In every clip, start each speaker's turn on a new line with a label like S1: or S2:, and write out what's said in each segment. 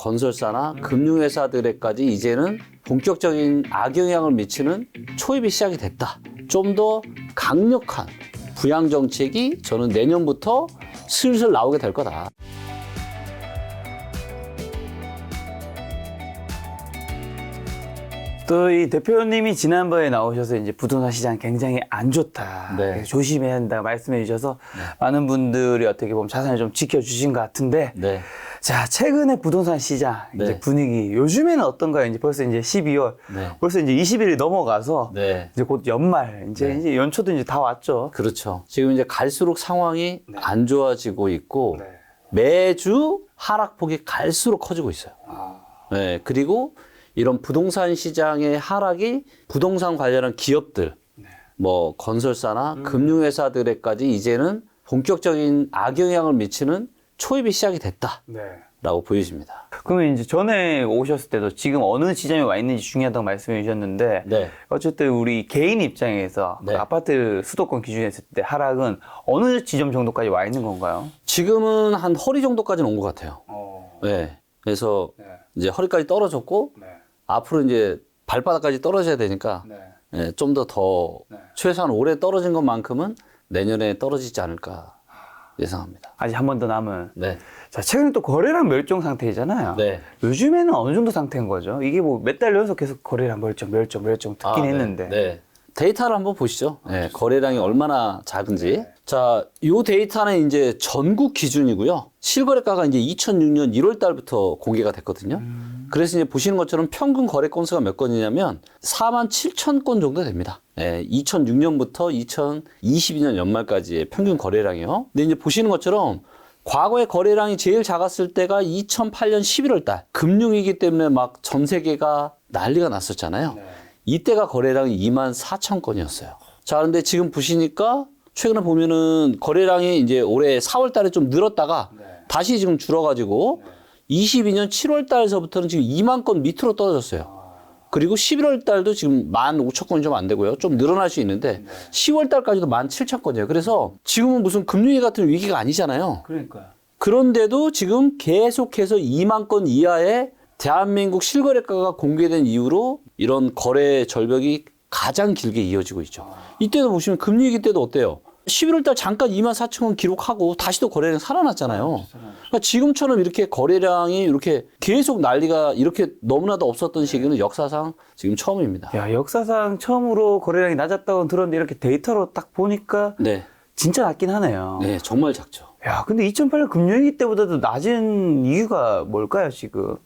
S1: 건설사나 금융회사들에까지 이제는 본격적인 악영향을 미치는 초입이 시작이 됐다. 좀 더 강력한 부양 정책이 저는 내년부터 슬슬 나오게 될 거다.
S2: 또 이 대표님이 지난번에 나오셔서 이제 부동산 시장 굉장히 안 좋다.
S1: 네.
S2: 조심해야 한다 말씀해 주셔서 많은 분들이 어떻게 보면 자산을 좀 지켜주신 것 같은데.
S1: 네.
S2: 자, 최근에 부동산 시장 이제
S1: 네.
S2: 분위기 요즘에는 어떤가요? 이제 벌써 이제 12월.
S1: 네.
S2: 벌써 이제 20일이 넘어가서
S1: 네.
S2: 이제 곧 연말. 이제 연초도 이제 다 왔죠.
S1: 그렇죠. 지금 이제 갈수록 상황이 안 좋아지고 있고
S2: 네.
S1: 매주 하락폭이 갈수록 커지고 있어요. 네. 그리고 이런 부동산 시장의 하락이 부동산 관련한 기업들, 뭐 건설사나 금융회사들에까지 이제는 본격적인 악영향을 미치는 초입이 시작이 됐다라고 보여집니다.
S2: 그러면 이제 전에 오셨을 때도 지금 어느 지점에 와 있는지 중요하다고 말씀해 주셨는데
S1: 네.
S2: 어쨌든 우리 개인 입장에서
S1: 네.
S2: 그 아파트 수도권 기준에 했을 때 하락은 어느 지점 정도까지 와 있는 건가요?
S1: 지금은 한 허리 정도까지는 온 것 같아요. 네. 그래서 이제 허리까지 떨어졌고 앞으로 이제 발바닥까지 떨어져야 되니까 네, 좀 더 최소한 올해 떨어진 것만큼은 내년에 떨어지지 않을까 예상합니다.
S2: 아직 한 번 더 남은.
S1: 네.
S2: 자, 최근에 또 거래량 멸종 상태잖아요.
S1: 네.
S2: 요즘에는 어느 정도 상태인 거죠? 이게 뭐 몇 달 연속 계속 거래량 멸종 듣긴 했는데.
S1: 네. 데이터를 한번 보시죠. 네, 거래량이 얼마나 작은지. 자, 요 데이터는 이제 전국 기준이고요. 실거래가가 이제 2006년 1월 달부터 공개가 됐거든요. 그래서 이제 보시는 것처럼 평균 거래 건수가 몇 건이냐면 4만 7천 건 정도 됩니다. 네, 2006년부터 2022년 연말까지의 평균 거래량이요. 근데 이제 보시는 것처럼 과거에 거래량이 제일 작았을 때가 2008년 11월 달. 금융위기 때문에 막 전 세계가 난리가 났었잖아요. 이때가 거래량이 2만 4천 건이었어요. 자, 그런데 지금 보시니까 최근에 보면은 거래량이 이제 올해 4월 달에 좀 늘었다가 다시 지금 줄어가지고 22년 7월 달서부터는 지금 2만 건 밑으로 떨어졌어요. 그리고 11월 달도 지금 1만 5천 건이 좀 안 되고요. 좀 늘어날 수 있는데 10월 달까지도 1만 7천 건이에요. 그래서 지금은 무슨 금융위 같은 위기가 아니잖아요.
S2: 그러니까요.
S1: 그런데도 지금 계속해서 2만 건 이하의 대한민국 실거래가가 공개된 이후로 이런 거래 절벽이 가장 길게 이어지고 있죠. 이때도 보시면 금리위기 때도 어때요? 11월 달 잠깐 2만 4천 건 기록하고 다시 또 거래량 살아났잖아요. 그러니까 지금처럼 이렇게 거래량이 이렇게 계속 난리가 이렇게 너무나도 없었던 시기는 역사상 지금 처음입니다.
S2: 야, 역사상 처음으로 거래량이 낮았다고 들었는데 이렇게 데이터로 딱 보니까
S1: 네.
S2: 진짜 낮긴 하네요.
S1: 네, 정말 작죠.
S2: 야, 근데 2008년 금융위기 때보다도 낮은 이유가 뭘까요, 지금?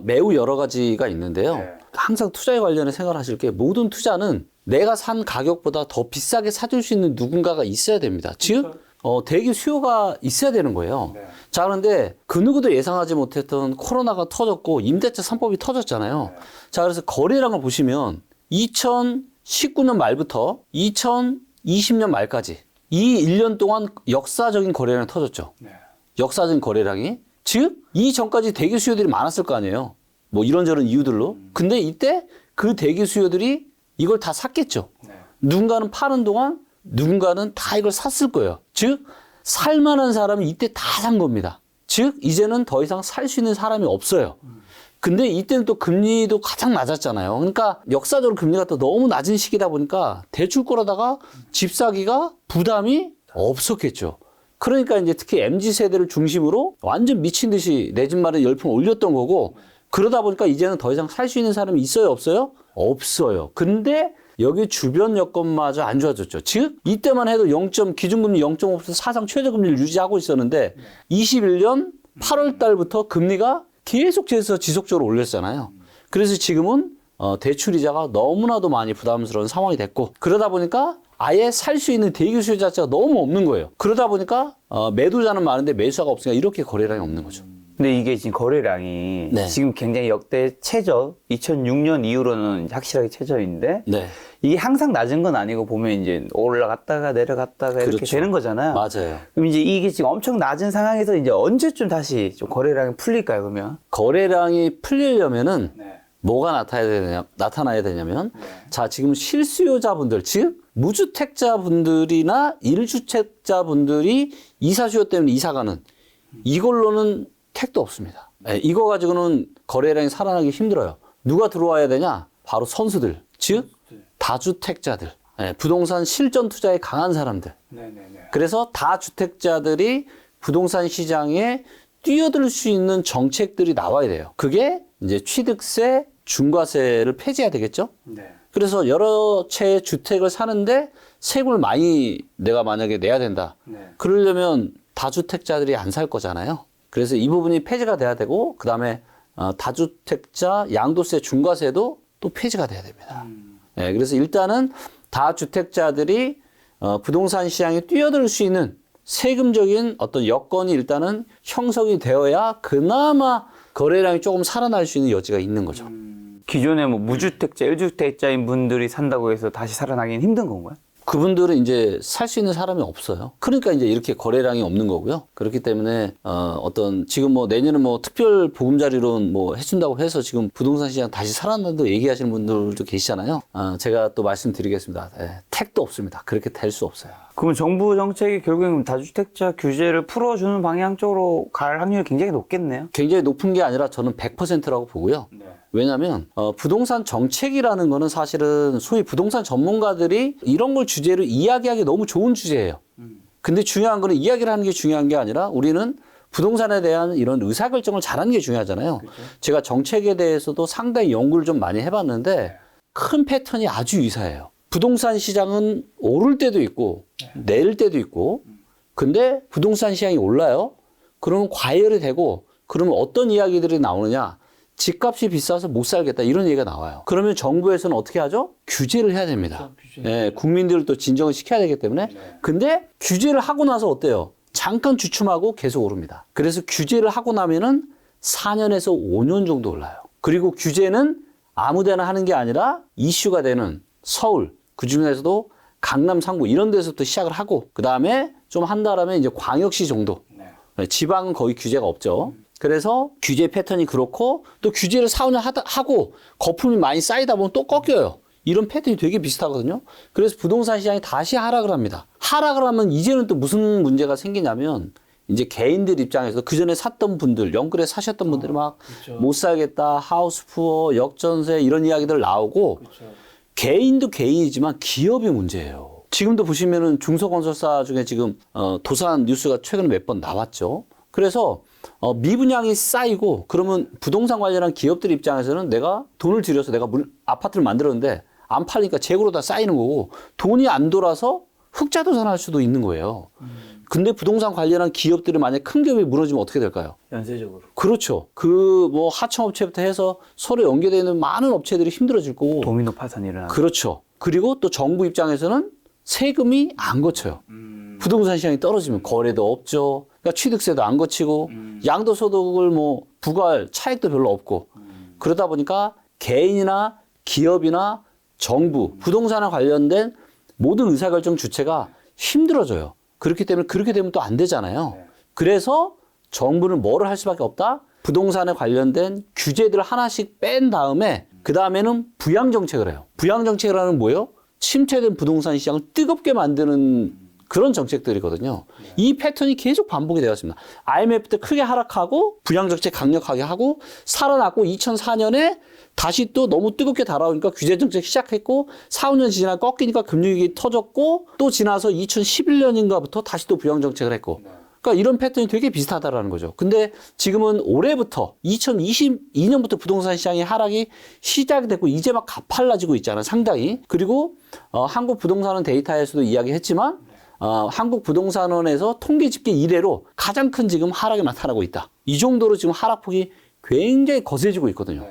S1: 매우 여러 가지가 있는데요. 항상 투자에 관련해 생각하실 게 모든 투자는 내가 산 가격보다 더 비싸게 사줄 수 있는 누군가가 있어야 됩니다. 즉, 대기 수요가 있어야 되는 거예요. 자, 그런데 그 누구도 예상하지 못했던 코로나가 터졌고 임대차 3법이 터졌잖아요. 자, 그래서 거래량을 보시면 2019년 말부터 2020년 말까지 이 1년 동안 역사적인 거래량이 터졌죠. 역사적인 거래량이. 즉, 이 전까지 대기 수요들이 많았을 거 아니에요. 뭐 이런저런 이유들로. 근데 이때 그 대기 수요들이 이걸 다 샀겠죠. 누군가는 파는 동안 누군가는 다 이걸 샀을 거예요. 즉, 살만한 사람이 이때 다 산 겁니다. 즉, 이제는 더 이상 살 수 있는 사람이 없어요. 근데 이때는 또 금리도 가장 낮았잖아요. 그러니까 역사적으로 금리가 또 너무 낮은 시기다 보니까 대출 끌어다가 집 사기가 부담이 없었겠죠. 그러니까 이제 특히 MZ세대를 중심으로 완전 미친 듯이 내 집 마련 열풍 올렸던 거고, 그러다 보니까 이제는 더 이상 살 수 있는 사람이 있어요, 없어요? 없어요. 근데 여기 주변 여건마저 안 좋아졌죠. 즉, 이때만 해도 기준금리 0.5% 사상 최저금리를 유지하고 있었는데 21년 8월 달부터 금리가 계속해서 지속적으로 올렸잖아요. 그래서 지금은 대출이자가 너무나도 많이 부담스러운 상황이 됐고, 그러다 보니까 아예 살 수 있는 대기 수요 자체가 너무 없는 거예요. 그러다 보니까 매도자는 많은데 매수자가 없으니까 이렇게 거래량이 없는 거죠.
S2: 근데 이게 지금 거래량이
S1: 네.
S2: 지금 굉장히 역대 최저, 2006년 이후로는 확실하게 최저인데
S1: 네.
S2: 이게 항상 낮은 건 아니고 보면 이제 올라갔다가 내려갔다가 이렇게
S1: 그렇죠.
S2: 되는 거잖아요.
S1: 맞아요.
S2: 그럼 이제 이게 지금 엄청 낮은 상황에서 이제 언제쯤 다시 좀 거래량이 풀릴까요, 그러면?
S1: 거래량이 풀리려면은 뭐가 나타나야 되냐면 자, 지금 실수요자분들, 즉 무주택자분들이나 1주택자분들이 이사 수요 때문에 이사 가는, 이걸로는 택도 없습니다. 예, 이거 가지고는 거래량이 살아나기 힘들어요. 누가 들어와야 되냐? 바로 선수들, 즉 다주택자들, 예, 부동산 실전 투자에 강한 사람들. 그래서 다주택자들이 부동산 시장에 뛰어들 수 있는 정책들이 나와야 돼요. 그게 이제 취득세, 중과세를 폐지해야 되겠죠? 그래서 여러 채의 주택을 사는데 세금을 많이 내가 만약에 내야 된다. 그러려면 다주택자들이 안 살 거잖아요. 그래서 이 부분이 폐지가 돼야 되고, 그 다음에 다주택자 양도세, 중과세도 또 폐지가 돼야 됩니다. 예, 그래서 일단은 다주택자들이 부동산 시장에 뛰어들 수 있는 세금적인 어떤 여건이 일단은 형성이 되어야 그나마 거래량이 조금 살아날 수 있는 여지가 있는 거죠.
S2: 기존에 뭐 무주택자, 1주택자인 분들이 산다고 해서 다시 살아나기는 힘든 건가요?
S1: 그분들은 이제 살 수 있는 사람이 없어요. 그러니까 이제 이렇게 거래량이 없는 거고요. 그렇기 때문에 어떤 지금 뭐 내년에 뭐 특별 보금자리론 뭐 해준다고 해서 지금 부동산 시장 다시 살아난다고 얘기하시는 분들도 계시잖아요. 제가 또 말씀드리겠습니다. 예, 택도 없습니다. 그렇게 될 수 없어요.
S2: 그러면 정부 정책이 결국엔 다주택자 규제를 풀어주는 방향 쪽으로 갈 확률이 굉장히 높겠네요.
S1: 굉장히 높은 게 아니라 저는 100%라고 보고요. 왜냐하면 부동산 정책이라는 거는 사실은 소위 부동산 전문가들이 이런 걸 주제로 이야기하기 너무 좋은 주제예요. 근데 중요한 거는 이야기를 하는 게 중요한 게 아니라 우리는 부동산에 대한 이런 의사결정을 잘하는 게 중요하잖아요. 그렇죠. 제가 정책에 대해서도 상당히 연구를 좀 많이 해봤는데 큰 패턴이 아주 유사해요. 부동산 시장은 오를 때도 있고 내릴 때도 있고, 근데 부동산 시장이 올라요. 그러면 과열이 되고, 그러면 어떤 이야기들이 나오느냐? 집값이 비싸서 못 살겠다 이런 얘기가 나와요. 그러면 정부에서는 어떻게 하죠? 규제를 해야 됩니다. 예, 국민들을 또 진정을 시켜야 되기 때문에. 근데 규제를 하고 나서 어때요? 잠깐 주춤하고 계속 오릅니다. 그래서 규제를 하고 나면은 4년에서 5년 정도 올라요. 그리고 규제는 아무데나 하는 게 아니라 이슈가 되는 서울, 그 중에서도 강남, 상부 이런 데서부터 시작을 하고, 그 다음에 좀 한 달하면 이제 광역시 정도. 지방은 거의 규제가 없죠. 그래서 규제 패턴이 그렇고, 또 규제를 4, 5년 하고 거품이 많이 쌓이다 보면 또 꺾여요. 이런 패턴이 되게 비슷하거든요. 그래서 부동산 시장이 다시 하락을 합니다. 하락을 하면 이제는 또 무슨 문제가 생기냐면, 이제 개인들 입장에서 그 전에 샀던 분들, 영끌에 사셨던 분들이 막 못 살겠다, 하우스 푸어, 역전세 이런 이야기들 나오고, 개인도 개인이지만 기업이 문제예요. 지금도 보시면은 중소건설사 중에 지금 도산 뉴스가 최근에 몇 번 나왔죠. 그래서 미분양이 쌓이고, 그러면 부동산 관련한 기업들 입장에서는 내가 돈을 들여서 내가 아파트를 만들었는데 안 팔리니까 재고로 다 쌓이는 거고, 돈이 안 돌아서 흑자도산할 수도 있는 거예요. 근데 부동산 관련한 기업들이 만약 큰 기업이 무너지면 어떻게 될까요?
S2: 연쇄적으로.
S1: 그렇죠. 그 뭐 하청업체부터 해서 서로 연계되어 있는 많은 업체들이 힘들어질 거고.
S2: 도미노 파산이 일어나는.
S1: 그렇죠. 그리고 또 정부 입장에서는 세금이 안 거쳐요. 부동산 시장이 떨어지면 거래도 없죠. 그러니까 취득세도 안 거치고, 양도소득을 뭐 부과할 차익도 별로 없고, 그러다 보니까 개인이나 기업이나 정부, 부동산에 관련된 모든 의사결정 주체가 힘들어져요. 그렇기 때문에 그렇게 되면 또 안 되잖아요. 그래서 정부는 뭐를 할 수밖에 없다? 부동산에 관련된 규제들을 하나씩 뺀 다음에 그 다음에는 부양정책을 해요. 부양정책을 하는 뭐예요? 침체된 부동산 시장을 뜨겁게 만드는 그런 정책들이거든요. 이 패턴이 계속 반복이 되었습니다. IMF 때 크게 하락하고 부양정책 강력하게 하고 살아났고 2004년에 다시 또 너무 뜨겁게 달아오니까 규제정책 시작했고 4, 5년 지나 꺾이니까 금융위기 터졌고 또 지나서 2011년인가부터 다시 또 부양정책을 했고, 그러니까 이런 패턴이 되게 비슷하다라는 거죠. 근데 지금은 올해부터 2022년부터 부동산 시장의 하락이 시작이 됐고 이제 막 가팔라지고 있잖아요. 상당히. 그리고 한국 부동산원 데이터에서도 이야기했지만 한국 부동산원에서 통계 집계 이래로 가장 큰 지금 하락이 나타나고 있다. 이 정도로 지금 하락폭이 굉장히 거세지고 있거든요.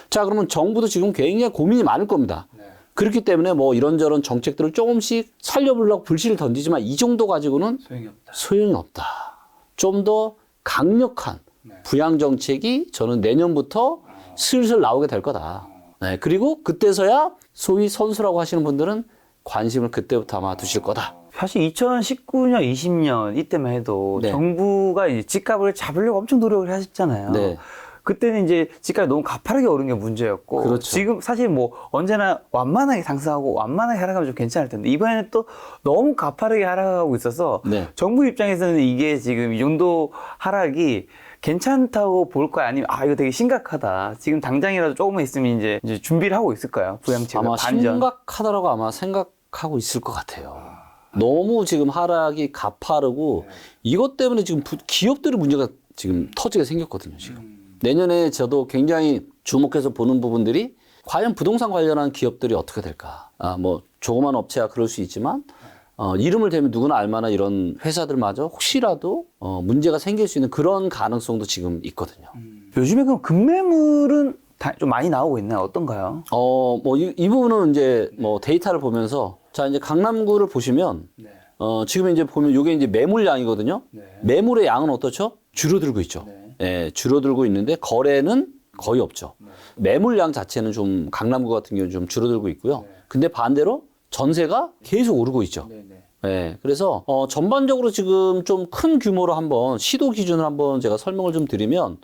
S1: 자, 그러면 정부도 지금 굉장히 고민이 많을 겁니다. 그렇기 때문에 뭐 이런저런 정책들을 조금씩 살려보려고 불씨를 던지지만 이 정도 가지고는 소용이 없다. 좀 더 강력한 부양정책이 저는 내년부터 슬슬 나오게 될 거다. 네, 그리고 그때서야 소위 선수라고 하시는 분들은 관심을 그때부터 아마 두실 거다.
S2: 사실 2019년, 20년 이때만 해도
S1: 네.
S2: 정부가 이제 집값을 잡으려고 엄청 노력을 하셨잖아요.
S1: 네.
S2: 그때는 이제 집값이 너무 가파르게 오른 게 문제였고,
S1: 그렇죠.
S2: 지금 사실 뭐 언제나 완만하게 상승하고 완만하게 하락하면 좀 괜찮을 텐데 이번에는 또 너무 가파르게 하락하고 있어서
S1: 네.
S2: 정부 입장에서는 이게 지금 이 정도 하락이 괜찮다고 볼까요? 아니면 이거 되게 심각하다. 지금 당장이라도 조금만 있으면 이제 준비를 하고 있을까요? 부양책을
S1: 아마
S2: 반전.
S1: 심각하다라고 아마 생각하고 있을 것 같아요. 너무 지금 하락이 가파르고 이것 때문에 지금 기업들의 문제가 지금 터지게 생겼거든요. 지금 내년에 저도 굉장히 주목해서 보는 부분들이 과연 부동산 관련한 기업들이 어떻게 될까? 뭐 조그만 업체야 그럴 수 있지만 이름을 대면 누구나 알만한 이런 회사들마저 혹시라도 문제가 생길 수 있는 그런 가능성도 지금 있거든요.
S2: 요즘에 그럼 급매물은 좀 많이 나오고 있나요? 어떤가요?
S1: 뭐 이 부분은 이제 뭐 데이터를 보면서 자 이제 강남구를 보시면 지금 이제 보면 이게 이제 매물량이거든요. 매물의 양은 어떻죠? 줄어들고 있죠. 예, 줄어들고 있는데 거래는 거의 없죠. 매물량 자체는 좀 강남구 같은 경우는 좀 줄어들고 있고요. 근데 반대로 전세가 계속 오르고 있죠. 예, 그래서 전반적으로 지금 좀 큰 규모로 한번 시도 기준을 한번 제가 설명을 좀 드리면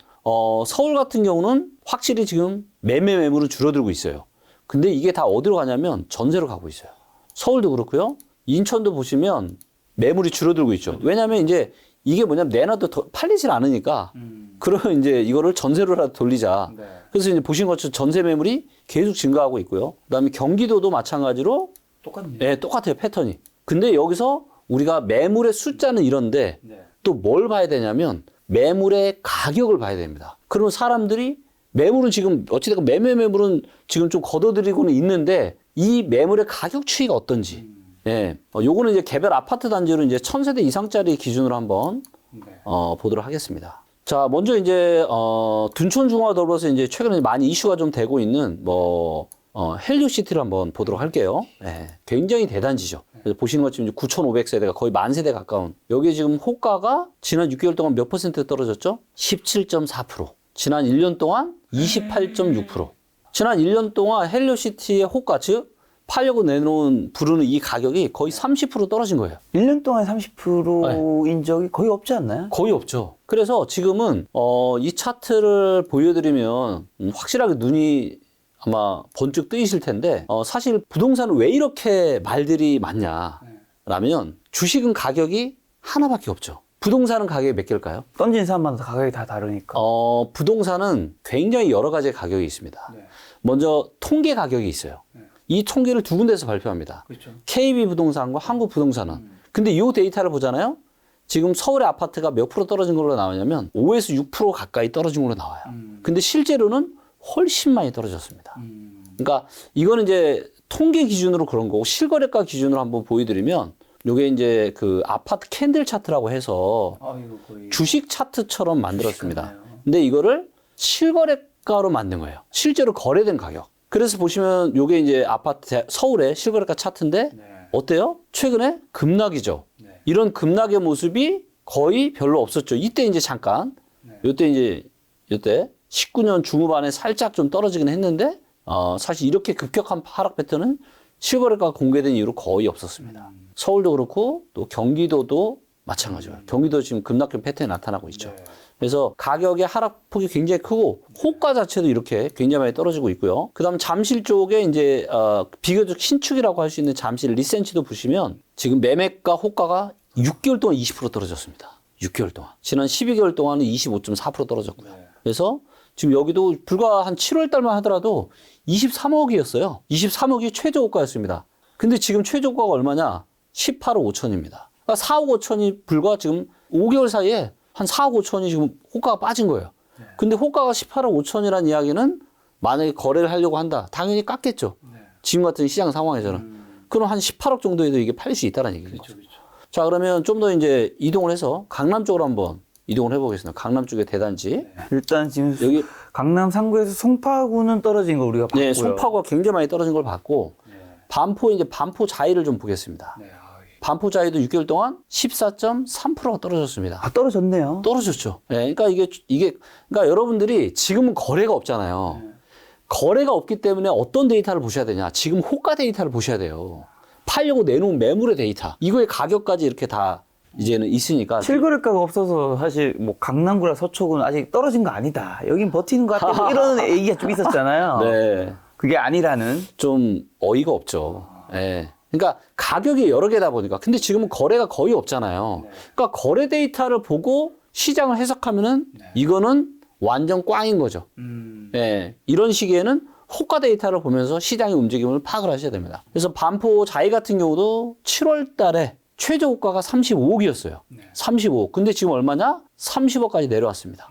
S1: 서울 같은 경우는 확실히 지금 매물은 줄어들고 있어요. 근데 이게 다 어디로 가냐면 전세로 가고 있어요. 서울도 그렇고요. 인천도 보시면 매물이 줄어들고 있죠. 왜냐하면 이제 이게 뭐냐면 내놔도 더 팔리질 않으니까 그러면 이제 이거를 전세로라도 돌리자. 그래서 이제 보신 것처럼 전세 매물이 계속 증가하고 있고요. 그다음에 경기도도 마찬가지로
S2: 똑같네요.
S1: 네, 똑같아요, 패턴이. 근데 여기서 우리가 매물의 숫자는 이런데 또 뭘 봐야 되냐면 매물의 가격을 봐야 됩니다. 그러면 사람들이 매물은 지금 어찌됐건 매물은 지금 좀 걷어들이고는 있는데 이 매물의 가격 추이가 어떤지. 예. 요거는 이제 개별 아파트 단지로 이제 1000세대 이상짜리 기준으로 한번 보도록 하겠습니다. 자, 먼저 이제 둔촌중화와 더불어서 이제 최근에 많이 이슈가 좀 되고 있는 헬리오시티를 한번 보도록 할게요. 예, 굉장히 대단지죠. 그래서 보시는 것처럼 9,500세대가 거의 10,000세대 가까운. 여기 지금 호가가 지난 6개월 동안 몇 퍼센트 떨어졌죠? 17.4%. 지난 1년 동안 28.6%. 지난 1년 동안 헬리오시티의 호가, 즉 팔려고 내놓은 부르는 이 가격이 거의 30% 떨어진 거예요.
S2: 1년 동안 30%인 적이 거의 없지 않나요?
S1: 거의 없죠. 그래서 지금은 이 차트를 보여드리면 확실하게 눈이 아마 번쩍 뜨이실 텐데 사실 부동산은 왜 이렇게 말들이 많냐라면 주식은 가격이 하나밖에 없죠. 부동산은 가격이 몇 개일까요?
S2: 던진 사람마다 가격이 다 다르니까.
S1: 부동산은 굉장히 여러 가지의 가격이 있습니다. 먼저 통계 가격이 있어요. 이 통계를 두 군데에서 발표합니다.
S2: 그렇죠.
S1: KB부동산과 한국부동산은. 근데 이 데이터를 보잖아요. 지금 서울의 아파트가 몇 프로 떨어진 걸로 나오냐면 5에서 6% 가까이 떨어진 걸로 나와요. 근데 실제로는 훨씬 많이 떨어졌습니다. 그러니까 이거는 이제 통계 기준으로 그런 거고 실거래가 기준으로 한번 보여드리면 요게 이제 그 아파트 캔들 차트라고 해서
S2: 이거 거의
S1: 주식 차트처럼 만들었습니다.
S2: 비슷하네요.
S1: 근데 이거를 실거래가로 만든 거예요. 실제로 거래된 가격. 그래서 보시면 요게 이제 아파트 서울의 실거래가 차트인데 어때요? 최근에 급락이죠. 이런 급락의 모습이 거의 별로 없었죠. 이때 이제 잠깐 요때 19년 중후반에 살짝 좀 떨어지긴 했는데 사실 이렇게 급격한 하락 패턴은 실거래가 공개된 이후로 거의 없었습니다. 서울도 그렇고 또 경기도도 마찬가지예요. 경기도 지금 급락형 패턴이 나타나고 있죠. 그래서 가격의 하락폭이 굉장히 크고 호가 자체도 이렇게 굉장히 많이 떨어지고 있고요. 그다음 잠실 쪽에 이제 비교적 신축이라고 할 수 있는 잠실 리센치도 보시면 지금 매매가 호가가 6개월 동안 20% 떨어졌습니다. 6개월 동안. 지난 12개월 동안은 25.4% 떨어졌고요. 그래서 지금 여기도 불과 한 7월 달만 하더라도 23억이었어요. 23억이 최저 호가였습니다. 근데 지금 최저 호가가 얼마냐? 18억 5천입니다. 그러니까 4억 5천이 불과 지금 5개월 사이에 한 4억 5천이 지금 호가가 빠진 거예요. 근데 호가가 18억 5천이라는 이야기는 만약에 거래를 하려고 한다. 당연히 깎겠죠. 지금 같은 시장 상황에서는. 그럼 한 18억 정도에도 이게 팔릴 수 있다는 얘기인 거죠. 자, 그러면 좀 더 이제 이동을 해서 강남 쪽으로 한번 이동을 해보겠습니다. 강남 쪽의 대단지.
S2: 일단 지금
S1: 여기
S2: 강남 3구에서 송파구는 떨어진 걸 우리가 봤고요.
S1: 네, 송파구가 굉장히 많이 떨어진 걸 봤고 반포 자이를 좀 보겠습니다. 반포 자이도 6개월 동안 14.3%가 떨어졌습니다.
S2: 떨어졌네요.
S1: 떨어졌죠. 네, 그러니까 그러니까 여러분들이 지금은 거래가 없잖아요. 거래가 없기 때문에 어떤 데이터를 보셔야 되냐? 지금 호가 데이터를 보셔야 돼요. 팔려고 내놓은 매물의 데이터. 이거의 가격까지 이렇게 다 이제는 있으니까.
S2: 실거래가가 없어서 사실 뭐 강남구나 서초구는 아직 떨어진 거 아니다. 여긴 버티는 것 같다. 뭐 이런 얘기가 좀 있었잖아요.
S1: 네.
S2: 그게 아니라는.
S1: 좀 어이가 없죠. 네. 그러니까 가격이 여러 개다 보니까. 근데 지금은 거래가 거의 없잖아요. 그러니까 거래 데이터를 보고 시장을 해석하면은 이거는 완전 꽝인 거죠. 예, 이런 시기에는 호가 데이터를 보면서 시장의 움직임을 파악을 하셔야 됩니다. 그래서 반포 자이 같은 경우도 7월 달에 최저 호가가 35억이었어요. 35억. 근데 지금 얼마냐? 30억까지 내려왔습니다.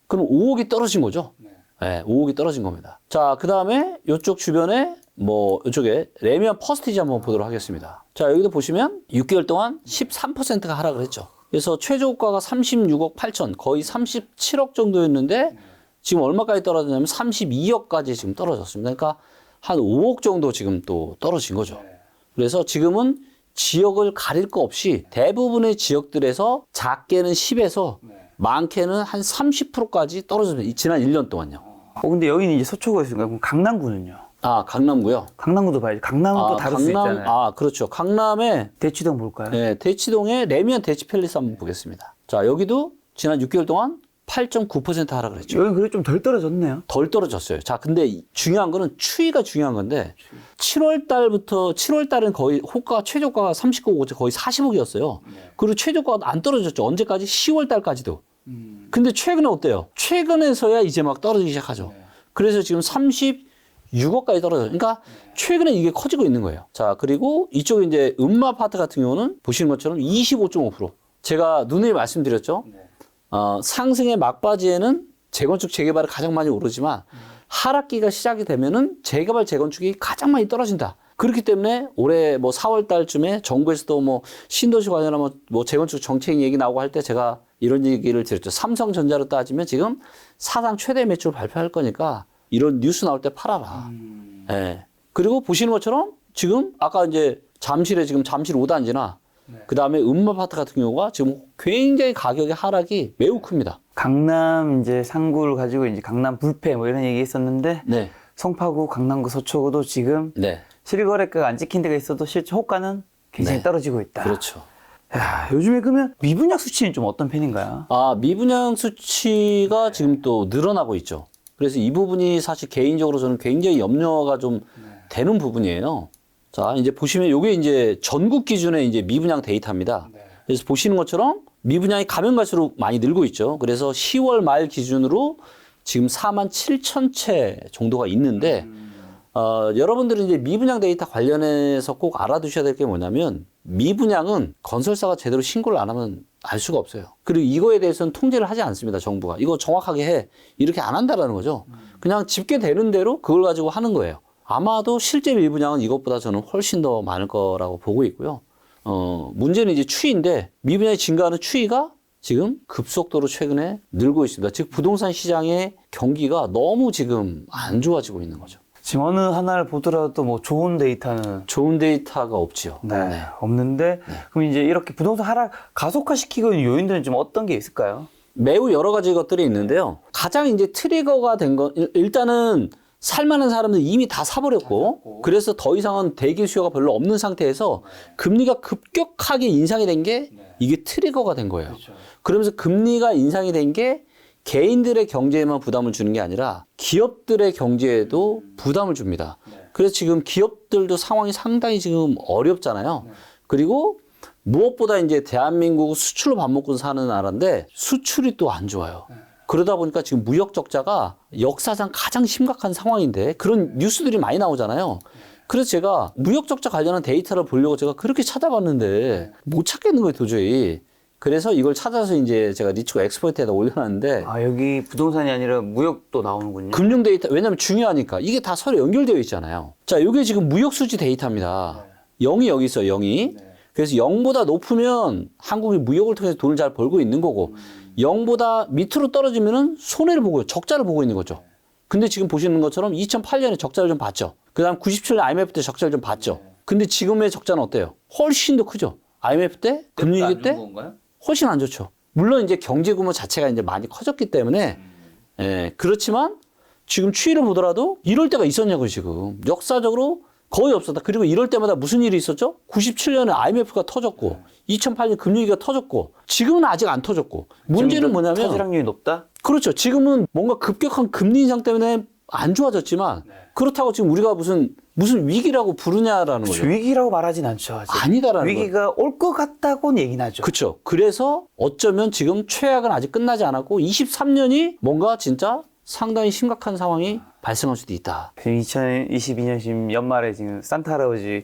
S1: 그럼 5억이 떨어진 거죠. 네, 5억이 떨어진 겁니다. 자, 그 다음에 이쪽 주변에 뭐 이쪽에 레미안 퍼스티지 한번 보도록 하겠습니다. 자, 여기도 보시면 6개월 동안 13%가 하락을 했죠. 그래서 최저 호가가 36억 8천, 거의 37억 정도였는데 지금 얼마까지 떨어졌냐면 32억까지 지금 떨어졌습니다. 그러니까 한 5억 정도 지금 또 떨어진 거죠. 그래서 지금은 지역을 가릴 거 없이 대부분의 지역들에서 작게는 10에서 많게는 한 30%까지 떨어졌습니다. 지난 1년 동안요.
S2: 근데 여기는 이제 서초구가 있으니까 그럼 강남구는요?
S1: 아, 강남구요?
S2: 강남구도 봐야지. 강남은 또 다를 수 있잖아요.
S1: 아, 그렇죠. 강남에
S2: 대치동 볼까요?
S1: 네, 대치동에 레미안 대치팰리스 한번 보겠습니다. 자, 여기도 지난 6개월 동안 8.9% 하락을 했죠.
S2: 여기는 그래도 좀 덜 떨어졌네요.
S1: 덜 떨어졌어요. 자, 근데 중요한 거는 추이가 중요한 건데 7월 달은 거의 호가 최저가가 39억, 거의 40억이었어요. 그리고 최저가가 안 떨어졌죠. 언제까지? 10월 달까지도. 근데 최근에 어때요? 최근에서야 이제 막 떨어지기 시작하죠. 그래서 지금 36억까지 떨어져요. 그러니까 최근에 이게 커지고 있는 거예요. 자, 그리고 이쪽에 이제 음마아파트 같은 경우는 보시는 것처럼 25.5%. 제가 누누이 말씀드렸죠. 상승의 막바지에는 재건축 재개발이 가장 많이 오르지만 하락기가 시작이 되면은 재개발 재건축이 가장 많이 떨어진다. 그렇기 때문에 올해 뭐 4월 달쯤에 정부에서도 뭐 신도시 관련한 뭐 재건축 정책 얘기 나오고 할 때 제가 이런 얘기를 드렸죠. 삼성전자로 따지면 지금 사상 최대 매출 발표할 거니까 이런 뉴스 나올 때 팔아라. 예. 그리고 보시는 것처럼 지금 아까 이제 잠실 5단지나 그 다음에 음마아파트 같은 경우가 지금 굉장히 가격의 하락이 매우 큽니다.
S2: 강남 이제 상구를 가지고 이제 강남 불패 뭐 이런 얘기 했었는데
S1: 네.
S2: 송파구, 강남구, 서초구도 지금
S1: 네.
S2: 실거래가가 안 찍힌 데가 있어도 실제 호가는 굉장히
S1: 네.
S2: 떨어지고 있다.
S1: 그렇죠.
S2: 야, 요즘에 그러면 미분양 수치는 좀 어떤 편인가요?
S1: 아, 미분양 수치가 지금 또 늘어나고 있죠. 그래서 이 부분이 사실 개인적으로 저는 굉장히 염려가 좀 되는 부분이에요. 자, 이제 보시면 요게 이제 전국 기준의 이제 미분양 데이터입니다. 그래서 보시는 것처럼 미분양이 가면 갈수록 많이 늘고 있죠. 그래서 10월 말 기준으로 지금 4만 7천 채 정도가 있는데, 여러분들은 이제 미분양 데이터 관련해서 꼭 알아두셔야 될 게 뭐냐면, 미분양은 건설사가 제대로 신고를 안 하면 알 수가 없어요. 그리고 이거에 대해서는 통제를 하지 않습니다, 정부가. 이거 정확하게 해. 이렇게 안 한다라는 거죠. 그냥 집계되는 대로 그걸 가지고 하는 거예요. 아마도 실제 미분양은 이것보다 저는 훨씬 더 많을 거라고 보고 있고요. 문제는 이제 추이인데, 미분양이 증가하는 추이가 지금 급속도로 최근에 늘고 있습니다. 즉, 부동산 시장의 경기가 너무 지금 안 좋아지고 있는 거죠.
S2: 지금 어느 하나를 보더라도 뭐 좋은 데이터는
S1: 좋은 데이터가 없지요.
S2: 네. 없는데 그럼 이제 이렇게 부동산 하락 가속화시키고 있는 요인들은 좀 어떤 게 있을까요?
S1: 매우 여러 가지 것들이 있는데요. 가장 이제 트리거가 된 건, 일단은 살만한 사람들 이미 다 사버렸고, 그래서 더 이상은 대기 수요가 별로 없는 상태에서 금리가 급격하게 인상이 된 게 이게 트리거가 된 거예요. 그러면서 금리가 인상이 된 게 개인들의 경제에만 부담을 주는 게 아니라 기업들의 경제에도 부담을 줍니다. 그래서 지금 기업들도 상황이 상당히 지금 어렵잖아요. 그리고 무엇보다 이제 대한민국은 수출로 밥 먹고 사는 나라인데 수출이 또 안 좋아요. 그러다 보니까 지금 무역 적자가 역사상 가장 심각한 상황인데 그런 뉴스들이 많이 나오잖아요. 그래서 제가 무역 적자 관련한 데이터를 보려고 제가 그렇게 찾아봤는데 못 찾겠는 거예요, 도저히. 그래서 이걸 찾아서 이제 제가 리츠고 엑스퍼트에다 올려놨는데
S2: 아, 여기 부동산이 아니라 무역도 나오는군요.
S1: 금융 데이터, 왜냐면 중요하니까 이게 다 서로 연결되어 있잖아요. 자, 이게 지금 무역 수지 데이터입니다. 0이 여기 있어요, 0이. 그래서 0보다 높으면 한국이 무역을 통해서 돈을 잘 벌고 있는 거고 0보다 밑으로 떨어지면은 손해를 보고 적자를 보고 있는 거죠. 근데 지금 보시는 것처럼 2008년에 적자를 좀 봤죠. 그 다음 97년 IMF 때 적자를 좀 봤죠. 근데 지금의 적자는 어때요? 훨씬 더 크죠. IMF 때, 금융위기 때 훨씬 안 좋죠. 물론 이제 경제 규모 자체가 이제 많이 커졌기 때문에, 예, 그렇지만 지금 추이를 보더라도 이럴 때가 있었냐고요, 지금. 역사적으로 거의 없었다. 그리고 이럴 때마다 무슨 일이 있었죠? 97년에 IMF가 터졌고, 2008년 금융위기가 터졌고, 지금은 아직 안 터졌고. 문제는 뭐냐면,
S2: 터질 확률이 높다?
S1: 그렇죠. 지금은 뭔가 급격한 금리 인상 때문에 안 좋아졌지만, 그렇다고 지금 우리가 무슨 무슨 위기라고 부르냐라는 거죠.
S2: 위기라고 말하진 않죠. 아직.
S1: 아니다라는 거예요.
S2: 위기가 올 것 같다고는 얘기는 하죠.
S1: 그렇죠. 그래서 어쩌면 지금 최악은 아직 끝나지 않았고 23년이 뭔가 진짜 상당히 심각한 상황이 발생할 수도 있다.
S2: 2022년 지금 연말에 지금 산타 할아버지는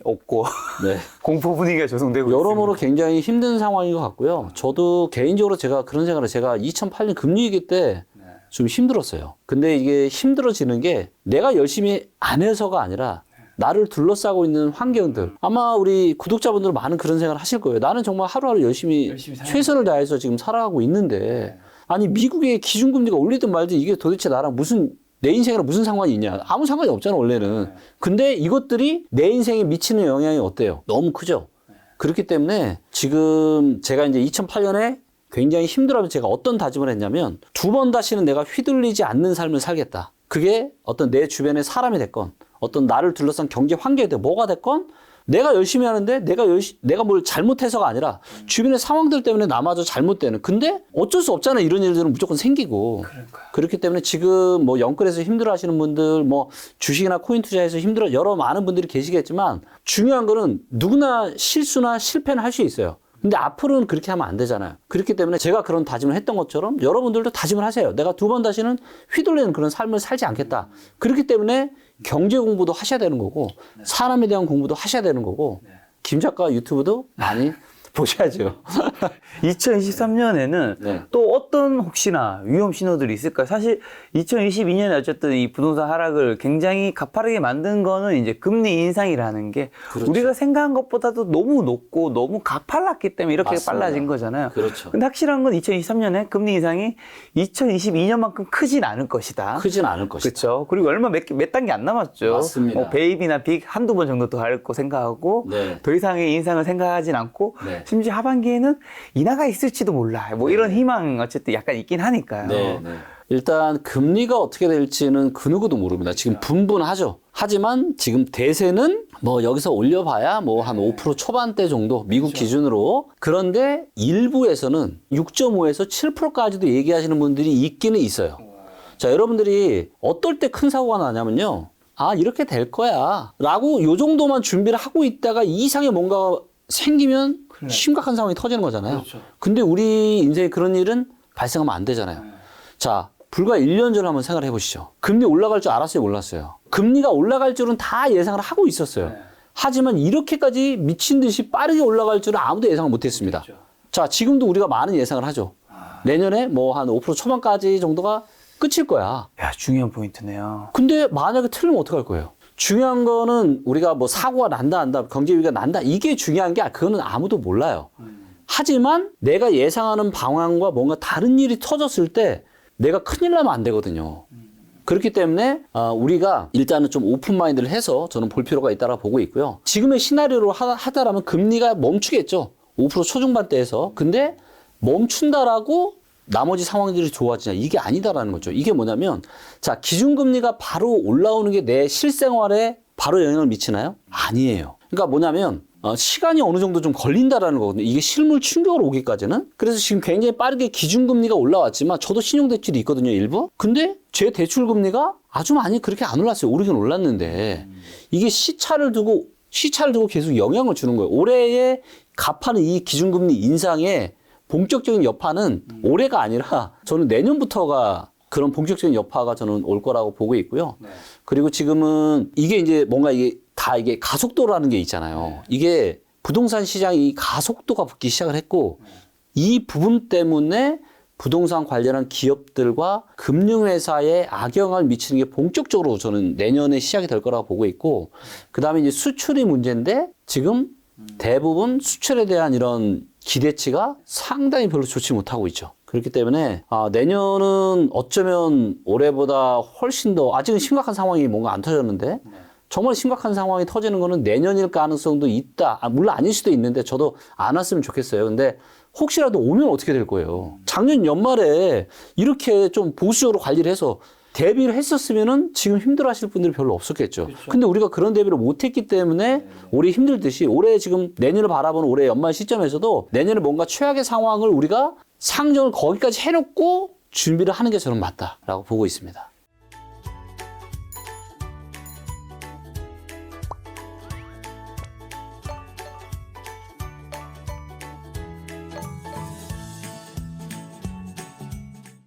S2: 없고
S1: 네.
S2: 공포 분위기가 조성되고
S1: 여러모로
S2: 있습니다.
S1: 굉장히 힘든 상황인 것 같고요. 저도 개인적으로 제가 그런 생각을 제가 2008년 금리위기 때 좀 힘들었어요. 근데 이게 힘들어지는 게 내가 열심히 안 해서가 아니라 나를 둘러싸고 있는 환경들. 아마 우리 구독자분들 많은 그런 생각을 하실 거예요. 나는 정말 하루하루 열심히 최선을 다해서 지금 살아가고 있는데 아니 미국의 기준금리가 올리든 말든 이게 도대체 나랑 무슨 내 인생이랑 무슨 상관이 있냐. 아무 상관이 없잖아 원래는. 근데 이것들이 내 인생에 미치는 영향이 어때요? 너무 크죠. 그렇기 때문에 지금 제가 이제 2008년에 굉장히 힘들어하면 제가 어떤 다짐을 했냐면 2번 다시는 내가 휘둘리지 않는 삶을 살겠다. 그게 어떤 내 주변의 사람이 됐건 어떤 나를 둘러싼 경제 환경이 됐건 뭐가 됐건 내가 열심히 하는데 내가 뭘 잘못해서가 아니라 주변의 상황들 때문에 나마저 잘못되는. 근데 어쩔 수 없잖아요. 이런 일들은 무조건 생기고.
S2: 그러니까요.
S1: 그렇기 때문에 지금 뭐 영끌에서 힘들어 하시는 분들, 뭐 주식이나 코인 투자해서 힘들어 여러 많은 분들이 계시겠지만 중요한 거는 누구나 실수나 실패는 할 수 있어요. 근데 앞으로는 그렇게 하면 안 되잖아요. 그렇기 때문에 제가 그런 다짐을 했던 것처럼 여러분들도 다짐을 하세요. 내가 2번 다시는 휘둘리는 그런 삶을 살지 않겠다. 그렇기 때문에 경제 공부도 하셔야 되는 거고 사람에 대한 공부도 하셔야 되는 거고 김 작가 유튜브도 많이 보셔야죠.
S2: 2023년에는
S1: 네.
S2: 또 어떤 혹시나 위험 신호들이 있을까요? 사실 2022년에 어쨌든 이 부동산 하락을 굉장히 가파르게 만든 거는 이제 금리 인상이라는 게
S1: 그렇죠.
S2: 우리가 생각한 것보다도 너무 높고 너무 가팔랐기 때문에 이렇게
S1: 맞습니다.
S2: 빨라진 거잖아요.
S1: 그렇죠.
S2: 근데 확실한 건 2023년에 금리 인상이 2022년만큼 크진 않을 것이다.
S1: 크진 않을 것이다.
S2: 그렇죠. 그리고 얼마 몇 단계 안 남았죠.
S1: 맞습니다.
S2: 뭐 베이비나 빅 한두 번 정도 더 할 거 생각하고
S1: 네.
S2: 더 이상의 인상을 생각하진 않고
S1: 네.
S2: 심지어 하반기에는 인하가 있을지도 몰라. 뭐 이런 희망 어쨌든 약간 있긴 하니까요.
S1: 네, 네. 일단 금리가 어떻게 될지는 그 누구도 모릅니다. 지금 분분하죠. 하지만 지금 대세는 뭐 여기서 올려봐야 뭐 한 5% 초반대 정도 미국 기준으로. 그런데 일부에서는 6.5에서 7%까지도 얘기하시는 분들이 있기는 있어요. 자, 여러분들이 어떨 때 큰 사고가 나냐면요. 아, 이렇게 될 거야 라고 요 정도만 준비를 하고 있다가 이 이상의 뭔가 생기면 심각한 상황이 터지는 거잖아요.
S2: 그렇죠.
S1: 근데 우리 인생에 그런 일은 발생하면 안 되잖아요. 자, 불과 1년 전에 한번 생각을 해보시죠. 금리 올라갈 줄 알았어요, 몰랐어요? 금리가 올라갈 줄은 다 예상을 하고 있었어요. 하지만 이렇게까지 미친 듯이 빠르게 올라갈 줄은 아무도 예상을 못했습니다. 자, 지금도 우리가 많은 예상을 하죠. 내년에 뭐 한 5% 초반까지 정도가 끝일 거야.
S2: 야, 중요한 포인트네요.
S1: 근데 만약에 틀리면 어떡할 거예요? 중요한 거는 우리가 뭐 사고가 난다, 경제 위기가 난다, 이게 중요한 게 그거는 아무도 몰라요. 하지만 내가 예상하는 방향과 뭔가 다른 일이 터졌을 때 내가 큰일 나면 안 되거든요. 그렇기 때문에 우리가 일단은 좀 오픈 마인드를 해서 저는 볼 필요가 있다고 보고 있고요. 지금의 시나리오로 하다라면 금리가 멈추겠죠. 5% 초중반대에서. 근데 멈춘다라고 나머지 상황들이 좋아지냐, 이게 아니다라는 거죠. 이게 뭐냐면 자, 기준금리가 바로 올라오는 게 내 실생활에 바로 영향을 미치나요? 아니에요. 그러니까 뭐냐면 시간이 어느 정도 좀 걸린다라는 거거든요. 이게 실물 충격으로 오기까지는. 그래서 지금 굉장히 빠르게 기준금리가 올라왔지만 저도 신용대출이 있거든요, 일부. 근데 제 대출금리가 아주 많이 그렇게 안 올랐어요. 오르긴 올랐는데 이게 시차를 두고 계속 영향을 주는 거예요. 올해에 갚아는 이 기준금리 인상에 본격적인 여파는 올해가 아니라 저는 내년부터가 그런 본격적인 여파가 저는 올 거라고 보고 있고요. 네. 그리고 지금은 이게 이제 뭔가 이게 가속도라는 게 있잖아요. 네. 이게 부동산 시장이 가속도가 붙기 시작을 했고 이 부분 때문에 부동산 관련한 기업들과 금융회사에 악영향을 미치는 게 본격적으로 저는 내년에 시작이 될 거라고 보고 있고 그다음에 이제 수출이 문제인데 지금 대부분 수출에 대한 이런 기대치가 상당히 별로 좋지 못하고 있죠. 그렇기 때문에 내년은 어쩌면 올해보다 훨씬 더 아직은 심각한 상황이 뭔가 안 터졌는데 정말 심각한 상황이 터지는 거는 내년일 가능성도 있다. 물론 아닐 수도 있는데 저도 안 왔으면 좋겠어요. 근데 혹시라도 오면 어떻게 될 거예요? 작년 연말에 이렇게 좀 보수적으로 관리를 해서 대비를 했었으면은 지금 힘들어 하실 분들이 별로 없었겠죠. 그렇죠. 근데 우리가 그런 대비를 못 했기 때문에 올해 힘들듯이 올해 지금 내년을 바라보는 올해 연말 시점에서도 내년에 뭔가 최악의 상황을 우리가 상정을 거기까지 해놓고 준비를 하는 게 저는 맞다라고 보고 있습니다.